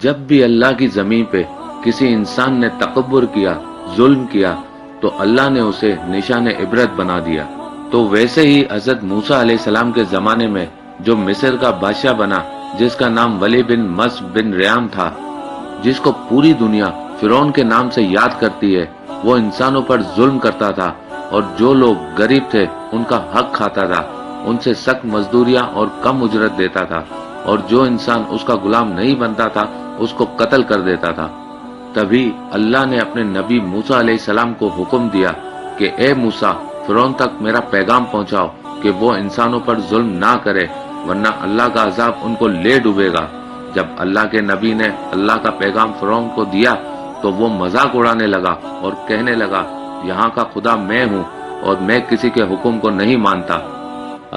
جب بھی اللہ کی زمین پہ کسی انسان نے تکبر کیا، ظلم کیا، تو اللہ نے اسے نشان عبرت بنا دیا۔ تو ویسے ہی حضرت موسیٰ علیہ السلام کے زمانے میں جو مصر کا بادشاہ بنا، جس کا نام ولی بن مس بن ریام تھا، جس کو پوری دنیا فرعون کے نام سے یاد کرتی ہے، وہ انسانوں پر ظلم کرتا تھا اور جو لوگ غریب تھے ان کا حق کھاتا تھا، ان سے سخت مزدوریاں اور کم اجرت دیتا تھا، اور جو انسان اس کا غلام نہیں بنتا تھا اس کو قتل کر دیتا تھا۔ تبھی اللہ نے اپنے نبی موسیٰ علیہ السلام کو حکم دیا کہ اے موسیٰ، فرعون تک میرا پیغام پہنچاؤ کہ وہ انسانوں پر ظلم نہ کرے، ورنہ اللہ کا عذاب ان کو لے ڈوبے گا۔ جب اللہ کے نبی نے اللہ کا پیغام فرعون کو دیا تو وہ مذاق اڑانے لگا اور کہنے لگا، یہاں کا خدا میں ہوں اور میں کسی کے حکم کو نہیں مانتا۔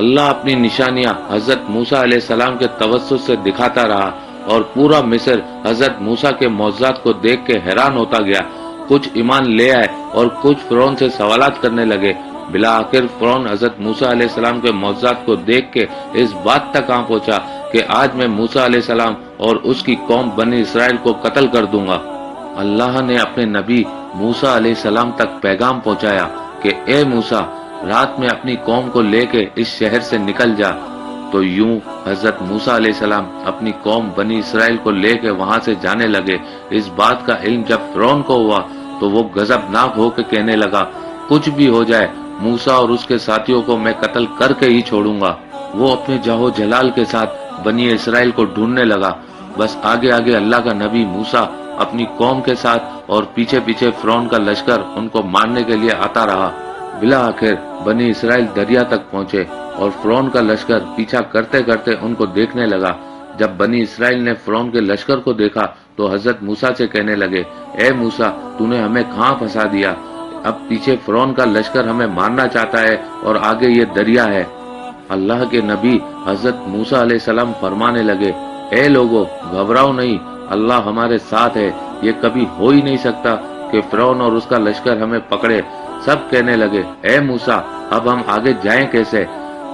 اللہ اپنی نشانیاں حضرت موسیٰ علیہ السلام کے توسط سے دکھاتا رہا اور پورا مصر حضرت موسیٰ کے معجزات کو دیکھ کے حیران ہوتا گیا۔ کچھ ایمان لے آئے اور کچھ فرعون سے سوالات کرنے لگے۔ بالآخر فرعون حضرت موسیٰ علیہ السلام کے معجزات کو دیکھ کے اس بات تک آ پہنچا کہ آج میں موسیٰ علیہ السلام اور اس کی قوم بنی اسرائیل کو قتل کر دوں گا۔ اللہ نے اپنے نبی موسیٰ علیہ السلام تک پیغام پہنچایا کہ اے موسیٰ، رات میں اپنی قوم کو لے کے اس شہر سے نکل جا۔ تو یوں حضرت موسیٰ علیہ السلام اپنی قوم بنی اسرائیل کو لے کے وہاں سے جانے لگے۔ اس بات کا علم جب فرعون کو ہوا تو وہ غضبناک ہو کے کہنے لگا، کچھ بھی ہو جائے موسیٰ اور اس کے ساتھیوں کو میں قتل کر کے ہی چھوڑوں گا۔ وہ اپنے جاہ و جلال کے ساتھ بنی اسرائیل کو ڈھونڈنے لگا۔ بس آگے آگے اللہ کا نبی موسیٰ اپنی قوم کے ساتھ اور پیچھے پیچھے فرعون کا لشکر ان کو مارنے کے لیے آتا رہا۔ بالآخر بنی اسرائیل دریا تک پہنچے اور فرعون کا لشکر پیچھا کرتے کرتے ان کو دیکھنے لگا۔ جب بنی اسرائیل نے فرعون کے لشکر کو دیکھا تو حضرت موسیٰ سے کہنے لگے، اے موسیٰ، تو نے ہمیں کہاں پھنسا دیا؟ اب پیچھے فرعون کا لشکر ہمیں مارنا چاہتا ہے اور آگے یہ دریا ہے۔ اللہ کے نبی حضرت موسیٰ علیہ السلام فرمانے لگے، اے لوگو، گھبراؤ نہیں، اللہ ہمارے ساتھ ہے، یہ کبھی ہو ہی نہیں سکتا کہ فرعون اور اس کا لشکر ہمیں پکڑے۔ سب کہنے لگے، اے موسیٰ، اب ہم آگے جائیں کیسے؟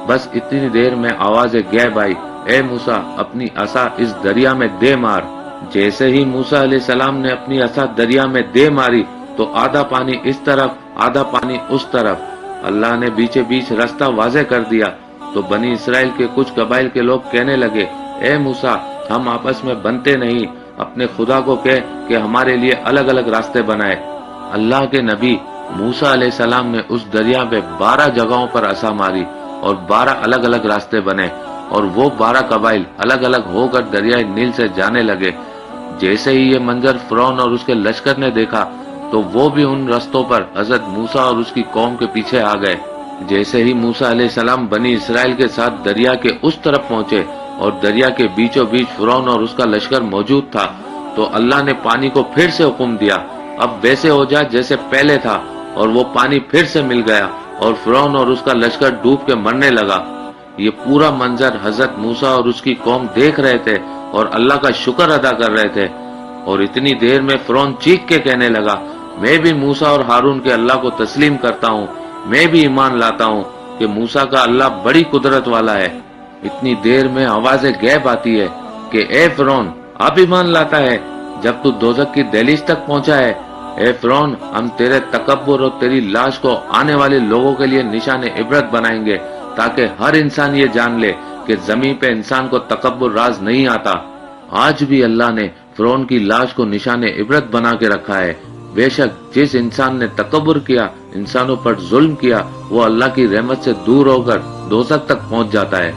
بس اتنی دیر میں آواز غیب آئی، اے موسیٰ، اپنی عصا اس دریا میں دے مار۔ جیسے ہی موسیٰ علیہ السلام نے اپنی عصا دریا میں دے ماری تو آدھا پانی اس طرف آدھا پانی اس طرف، اللہ نے بیچے بیچ رستہ واضح کر دیا۔ تو بنی اسرائیل کے کچھ قبائل کے لوگ کہنے لگے، اے موسیٰ، ہم آپس میں بنتے نہیں، اپنے خدا کو کہہ کہ ہمارے لیے الگ الگ راستے بنائے۔ اللہ کے نبی موسیٰ علیہ السلام نے اس دریا پہ 12 جگہوں پر عصا ماری اور 12 الگ الگ راستے بنے، اور وہ 12 قبائل الگ الگ ہو کر دریائے نیل سے جانے لگے۔ جیسے ہی یہ منظر فرعون اور اس کے لشکر نے دیکھا تو وہ بھی ان رستوں پر حضرت موسیٰ اور اس کی قوم کے پیچھے آ گئے۔ جیسے ہی موسیٰ علیہ السلام بنی اسرائیل کے ساتھ دریا کے اس طرف پہنچے اور دریا کے بیچوں بیچ فرعون اور اس کا لشکر موجود تھا تو اللہ نے پانی کو پھر سے حکم دیا، اب ویسے ہو جا جیسے پہلے تھا، اور وہ پانی پھر سے مل گیا اور فرعون اور اس کا لشکر ڈوب کے مرنے لگا۔ یہ پورا منظر حضرت موسیٰ اور اس کی قوم دیکھ رہے تھے اور اللہ کا شکر ادا کر رہے تھے۔ اور اتنی دیر میں فرعون چیخ کے کہنے لگا، میں بھی موسیٰ اور ہارون کے اللہ کو تسلیم کرتا ہوں، میں بھی ایمان لاتا ہوں کہ موسیٰ کا اللہ بڑی قدرت والا ہے۔ اتنی دیر میں آواز غیب آتی ہے کہ اے فرعون، اب ایمان لاتا ہے جب تو دوزخ کی دہلیز تک پہنچا ہے؟ اے فرعون، ہم تیرے تکبر اور تیری لاش کو آنے والے لوگوں کے لیے نشان عبرت بنائیں گے تاکہ ہر انسان یہ جان لے کہ زمین پہ انسان کو تکبر راز نہیں آتا۔ آج بھی اللہ نے فرعون کی لاش کو نشان عبرت بنا کے رکھا ہے۔ بے شک جس انسان نے تکبر کیا، انسانوں پر ظلم کیا، وہ اللہ کی رحمت سے دور ہو کر دوزخ تک پہنچ جاتا ہے۔